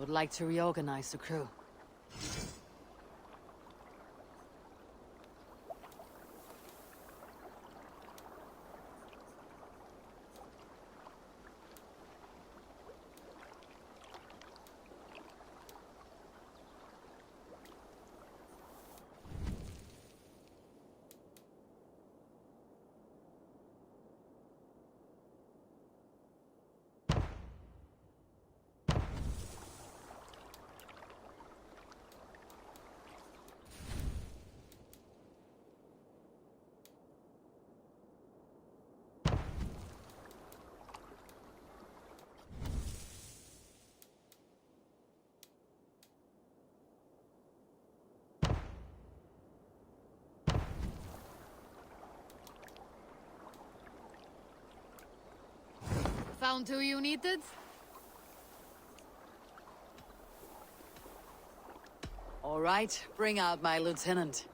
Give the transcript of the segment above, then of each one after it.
would like to reorganize the crew. Found who you needed? All right, bring out my lieutenant.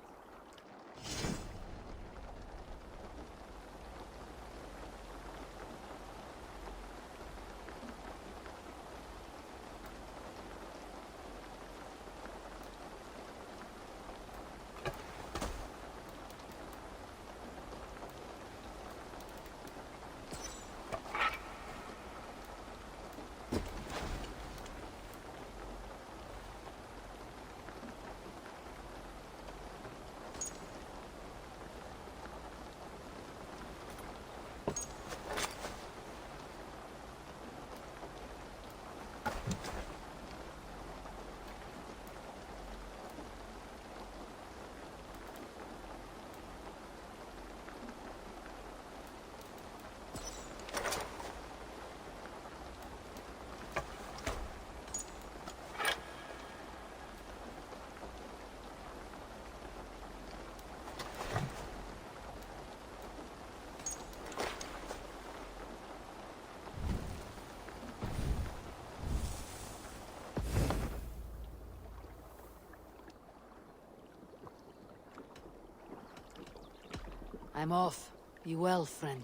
I'm off. Be well, friend.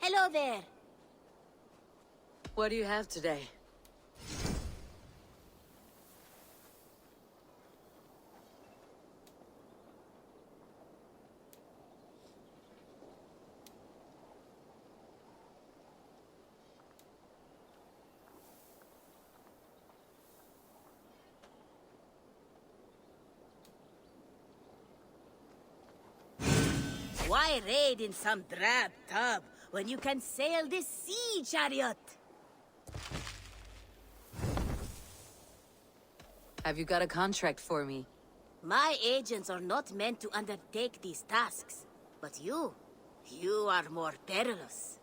Hello there. What do you have today? Why raid in some drab tub when you can sail this sea chariot? Have you got a contract for me? My agents are not meant to undertake these tasks. But you are more perilous.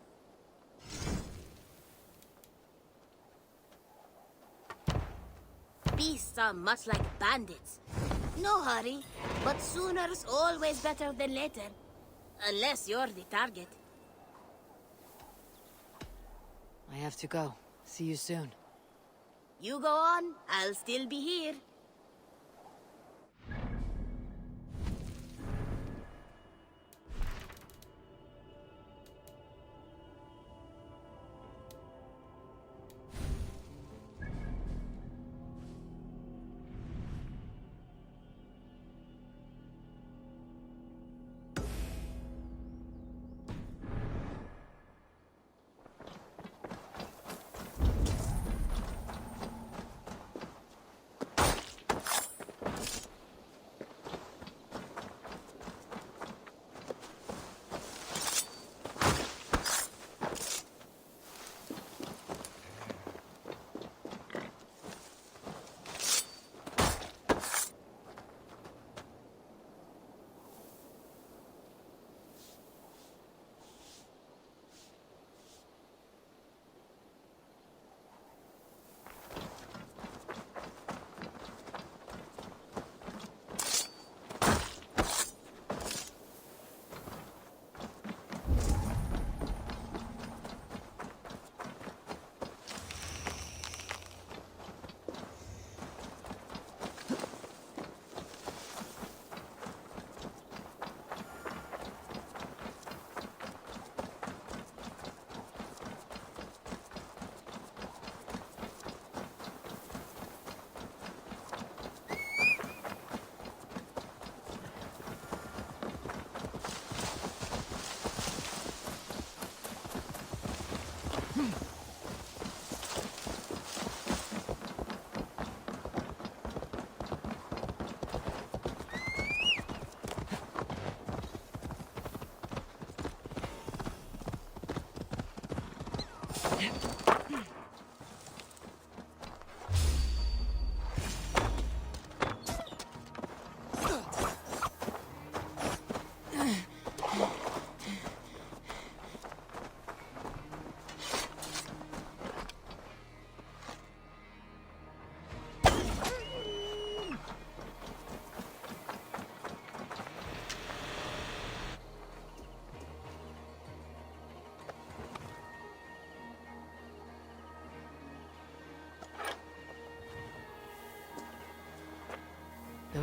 Beasts are much like bandits. No hurry, but sooner's always better than later. Unless you're the target. I have to go. See you soon. You go on, I'll still be here.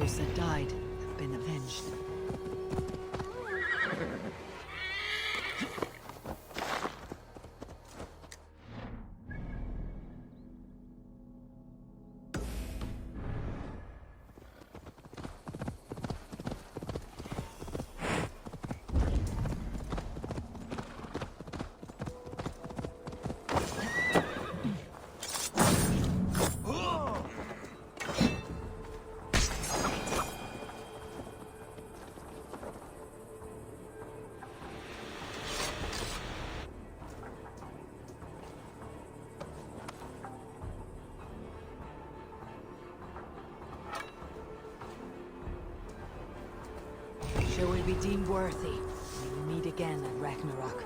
those that died have been avenged. Shall we be deemed worthy? We will meet again at Ragnarok.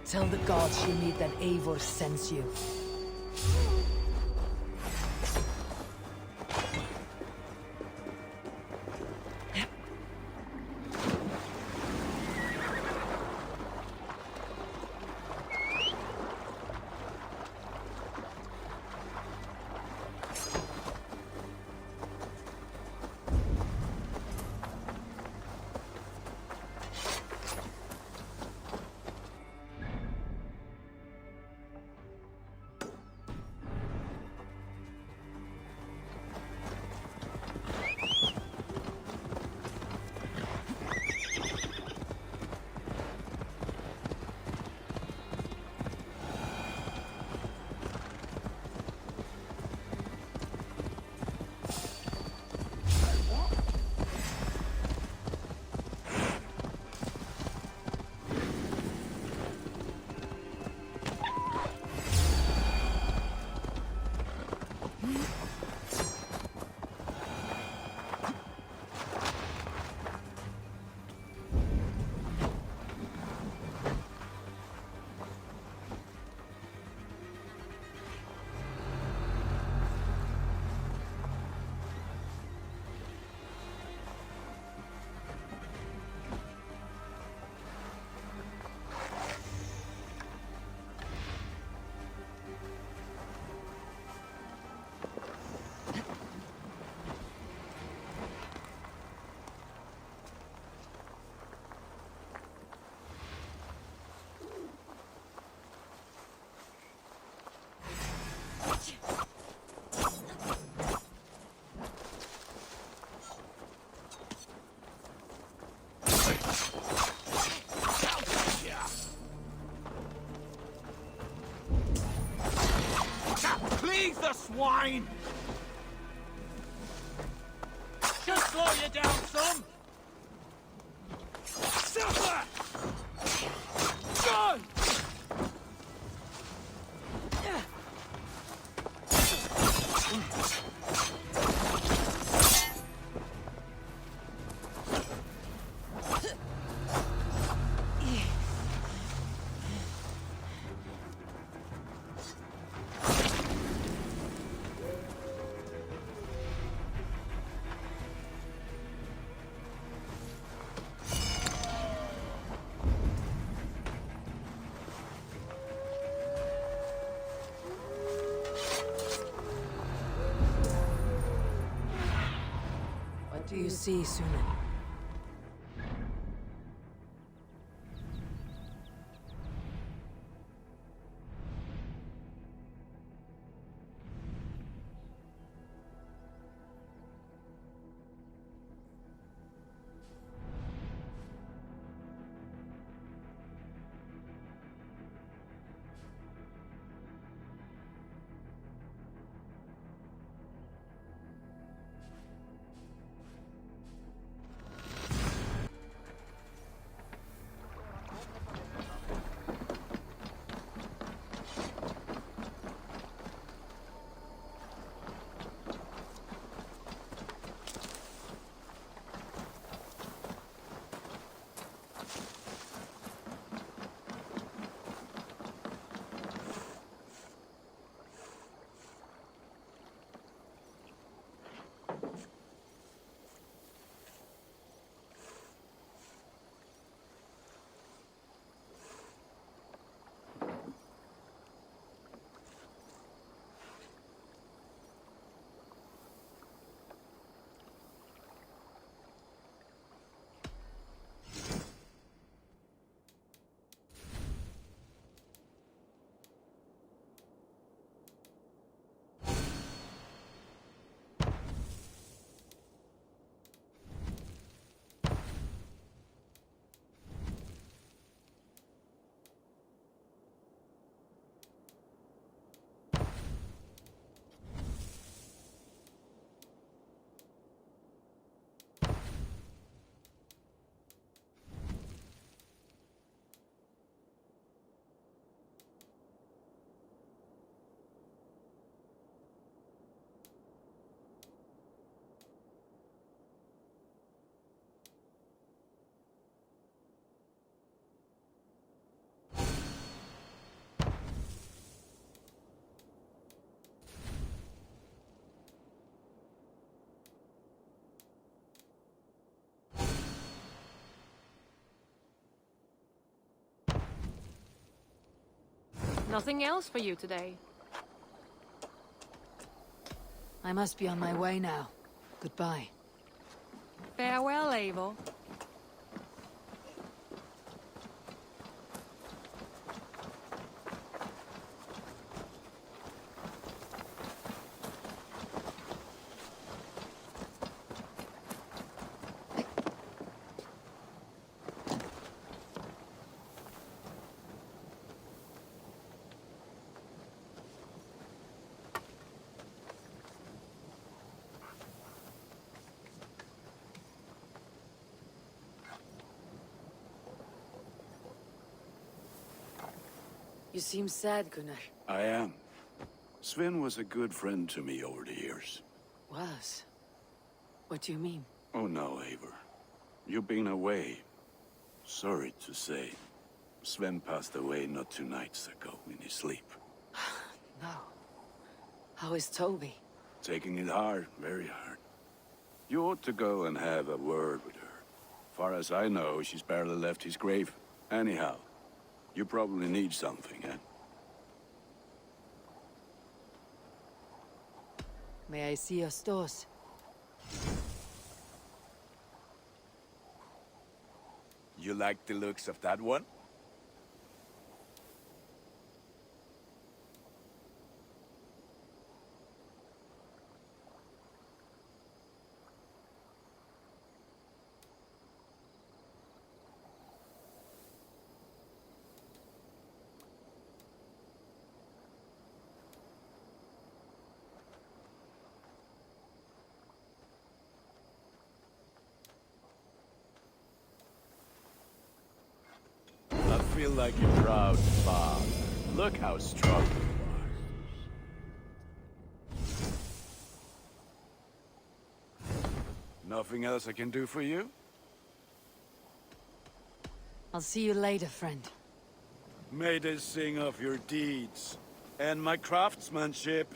Tell the gods you need that Eivor sends you. Leave the swine! Just slow you down some! Suffer! Go! do you see, Sunan? Nothing else for you today. I must be on my way now. Goodbye. Farewell, Eivor. You seem sad, Gunnar. I am. Sven was a good friend to me over the years. Was? What do you mean? Oh no, Eivor. You've been away. Sorry to say. Sven passed away not 2 nights ago in his sleep. No. How is Toby? Taking it hard, very hard. You ought to go and have a word with her. Far as I know, she's barely left his grave. Anyhow, you probably need something, eh? May I see your stores? You like the looks of that one? I feel like a proud father. Look how strong you are. Nothing else I can do for you? I'll see you later, friend. May they sing of your deeds and my craftsmanship.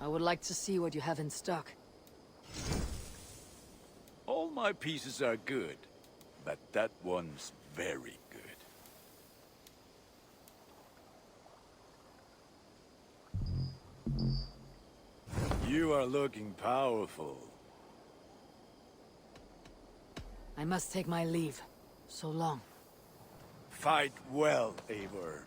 would like to see what you have in stock. All my pieces are good, but that one's very good. You are looking powerful. I must take my leave. So long. Fight well, Eivor.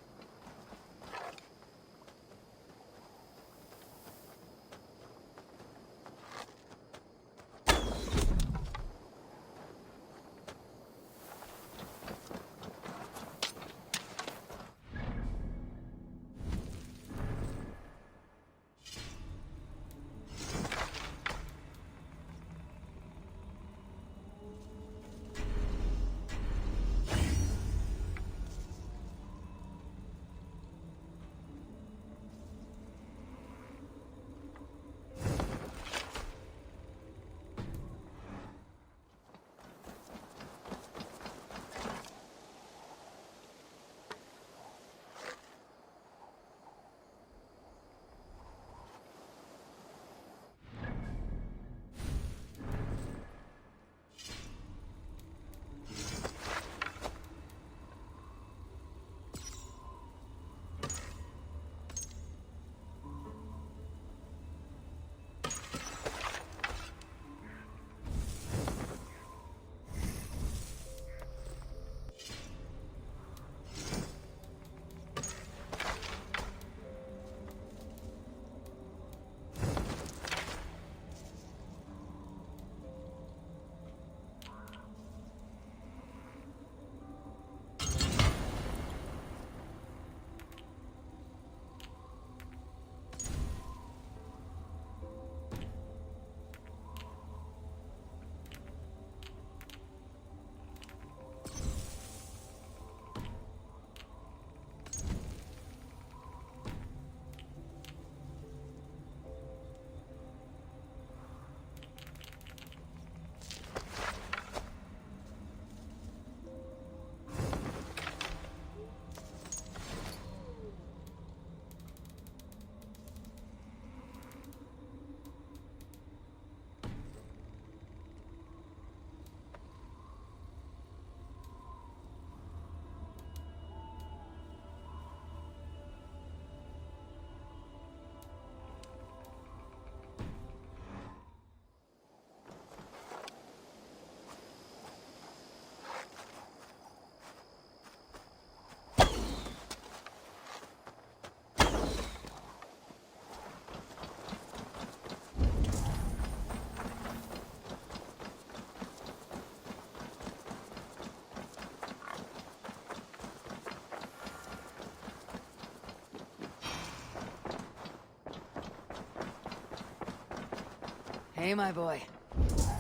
Hey, my boy.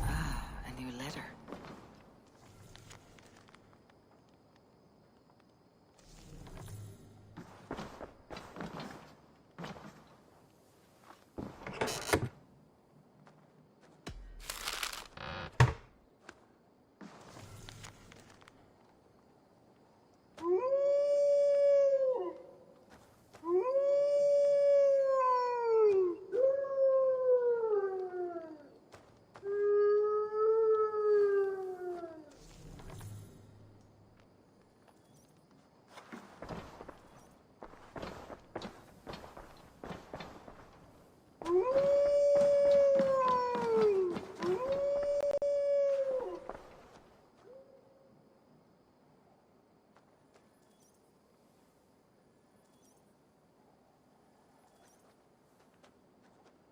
Ah, a new letter.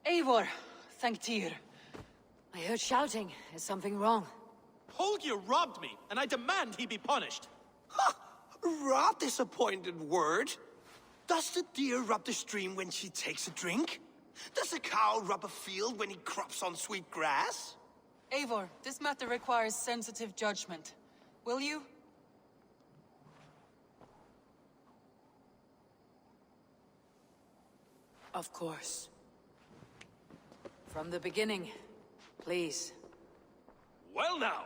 Eivor, thank Tyr. I heard shouting. Is something wrong? Holger robbed me, and I demand he be punished. Rot disappointed word. Does the deer rub the stream when she takes a drink? Does a cow rub a field when he crops on sweet grass? Eivor, this matter requires sensitive judgment. Will you? Of course. From the beginning, please. Well now,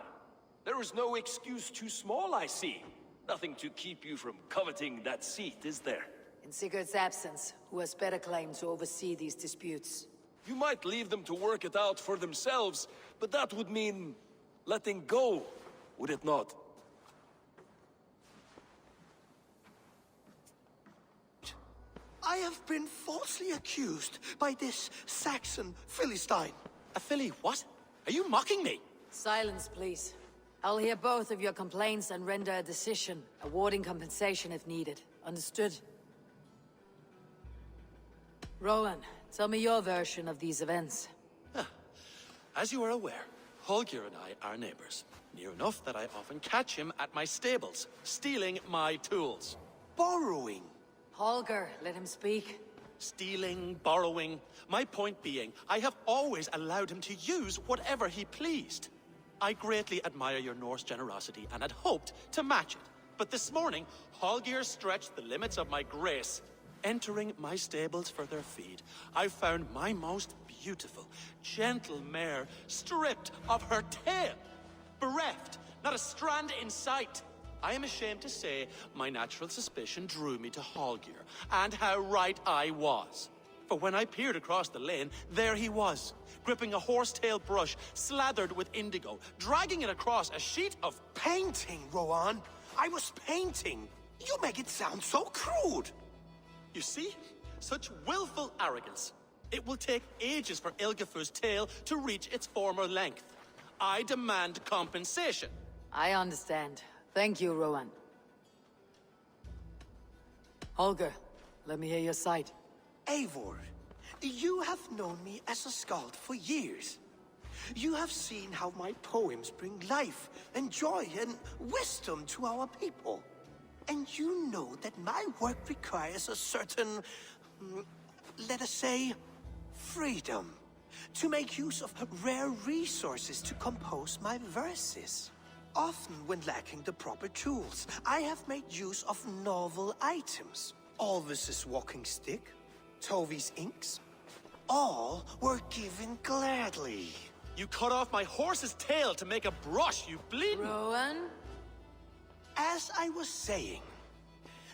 there is no excuse too small, I see. Nothing to keep you from coveting that seat, is there? In Sigurd's absence, who has better claim to oversee these disputes? You might leave them to work it out for themselves, but that would mean letting go, would it not? I have been falsely accused by this Saxon Philistine. A filly what? Are you mocking me? Silence, please. I'll hear both of your complaints and render a decision, awarding compensation if needed. Understood? Rowan, tell me your version of these events. As you are aware, Holger and I are neighbors. Near enough that I often catch him at my stables, stealing my tools. Borrowing. Holger, let him speak. Stealing, borrowing. My point being, I have always allowed him to use whatever he pleased. I greatly admire your Norse generosity and had hoped to match it. But this morning, Holger stretched the limits of my grace. Entering my stables for their feed, I found my most beautiful, gentle mare stripped of her tail. Bereft, not a strand in sight. I am ashamed to say my natural suspicion drew me to Holger, and how right I was. For when I peered across the lane, there he was, gripping a horsetail brush slathered with indigo, dragging it across a sheet of... Painting, Rowan. I was painting. You make it sound so crude. You see? Such willful arrogance. It will take ages for Ilgafur's tail to reach its former length. I demand compensation. I understand. Thank you, Rowan. Holger, let me hear your side. Eivor, you have known me as a skald for years. You have seen how my poems bring life and joy and wisdom to our people. And you know that my work requires a certain, let us say, freedom, to make use of rare resources to compose my verses. Often when lacking the proper tools, I have made use of novel items. Alvis's walking stick, Tovi's inks, all were given gladly. You cut off my horse's tail to make a brush, you bleeding... Rowan? As I was saying,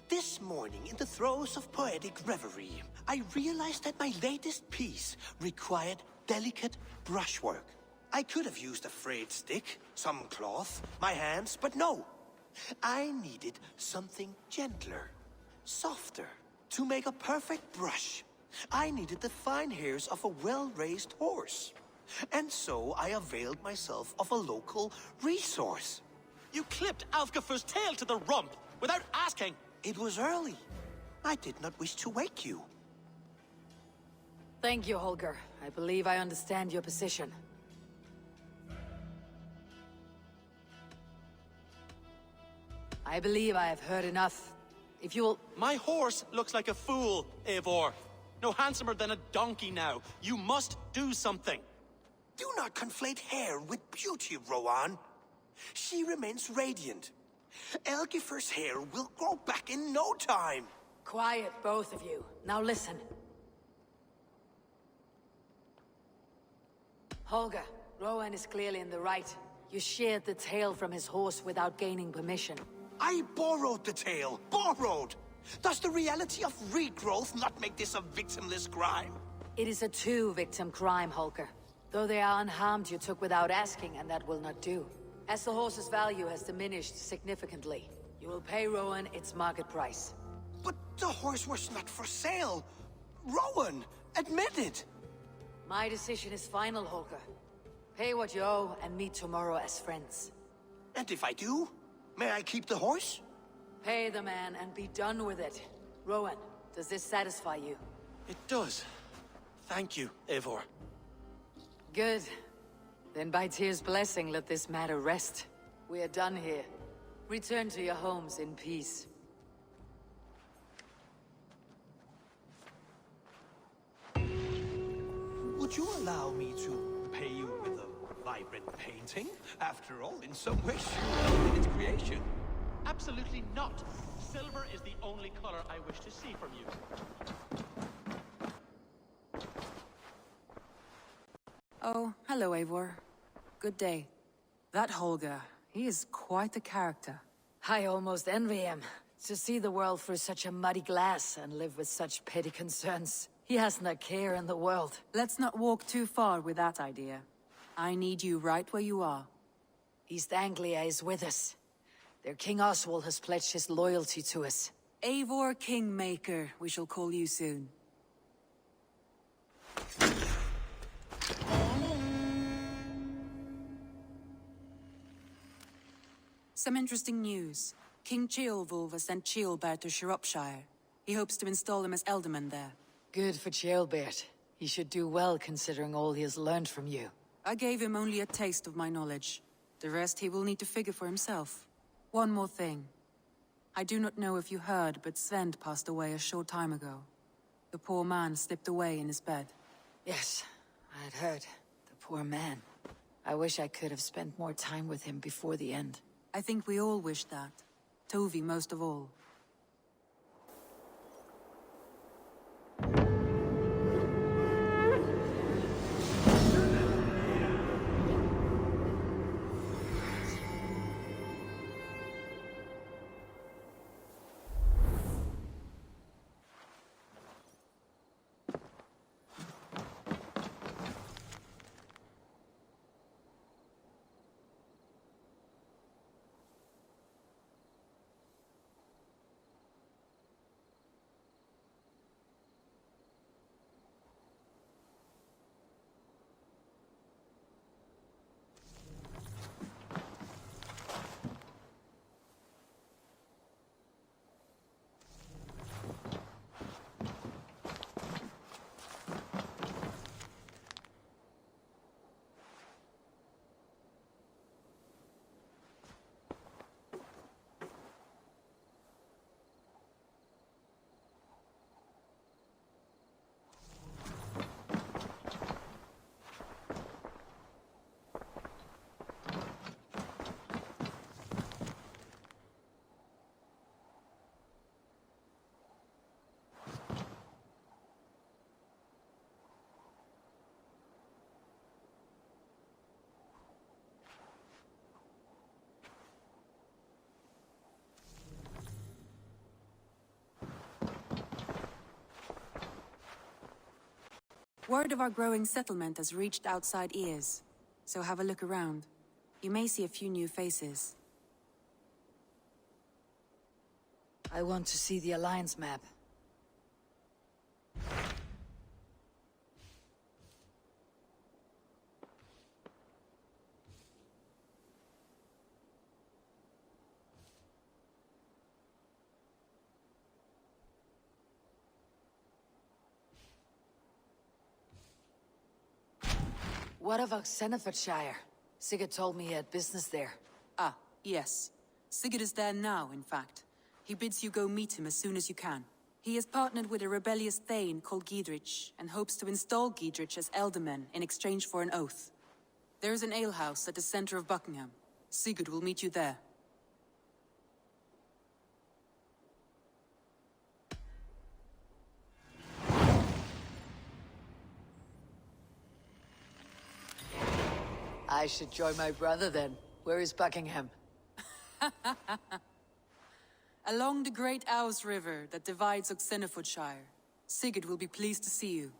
this morning in the throes of poetic reverie, I realized that my latest piece required delicate brushwork. I could have used a frayed stick, some cloth, my hands, but no. I needed something gentler, softer. To make a perfect brush, I needed the fine hairs of a well-raised horse. And so I availed myself of a local resource. You clipped Alfgafur's tail to the rump, without asking. It was early. I did not wish to wake you. Thank you, Holger. I believe I understand your position. I believe I have heard enough. If you will... My horse looks like a fool, Eivor. No handsomer than a donkey now. You must do something. Do not conflate hair with beauty, Rowan. She remains radiant. Elgifur's hair will grow back in no time. Quiet, both of you. Now listen. Holger, Rowan is clearly in the right. You sheared the tail from his horse without gaining permission. I borrowed the tail. Borrowed! Does the reality of regrowth not make this a victimless crime? It is a two-victim crime, Holger. Though they are unharmed, you took without asking, and that will not do. As the horse's value has diminished significantly, you will pay Rowan its market price. But the horse was not for sale. Rowan, admit it. My decision is final, Holger. Pay what you owe and meet tomorrow as friends. And if I do, may I keep the horse? Pay the man and be done with it. Rowan, does this satisfy you? It does. Thank you, Eivor. Good. Then by Tyr's blessing, let this matter rest. We are done here. Return to your homes in peace. Would you allow me to pay you with a vibrant painting? After all, in some ways, you its creation. Absolutely not. Silver is the only color I wish to see from you. Oh, hello, Eivor. Good day. That Holger, he is quite a character. I almost envy him. To see the world through such a muddy glass and live with such petty concerns. He hasn't a care in the world. Let's not walk too far with that idea. I need you right where you are. East Anglia is with us. Their King Oswald has pledged his loyalty to us. Eivor Kingmaker, we shall call you soon. Some interesting news. King Ceolwulf has sent Ceolbert to Shropshire. He hopes to install him as Ealdorman there. Good for Ceolbert. He should do well considering all he has learned from you. I gave him only a taste of my knowledge. The rest he will need to figure for himself. One more thing. I do not know if you heard, but Sven passed away a short time ago. The poor man slipped away in his bed. Yes, I had heard. The poor man. I wish I could have spent more time with him before the end. I think we all wish that. Tovi most of all. Word of our growing settlement has reached outside ears, so have a look around. You may see a few new faces. I want to see the Alliance map. What of Oxenefordscire? Sigurd told me he had business there. Ah, yes. Sigurd is there now, in fact. He bids you go meet him as soon as you can. He has partnered with a rebellious thane called Giedrich, and hopes to install Giedrich as Ealdorman in exchange for an oath. There is an alehouse at the center of Buckingham. Sigurd will meet you there. I should join my brother then. Where is Buckingham? Along the great Ouse River that divides Oxenefordscire. Sigurd will be pleased to see you.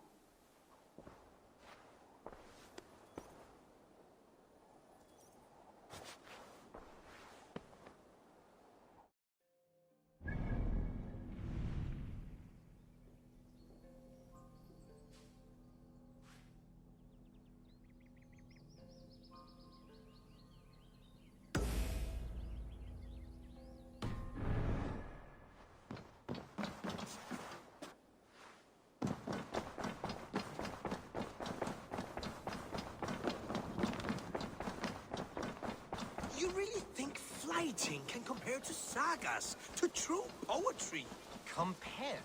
You really think fighting can compare to sagas, to true poetry? Compare?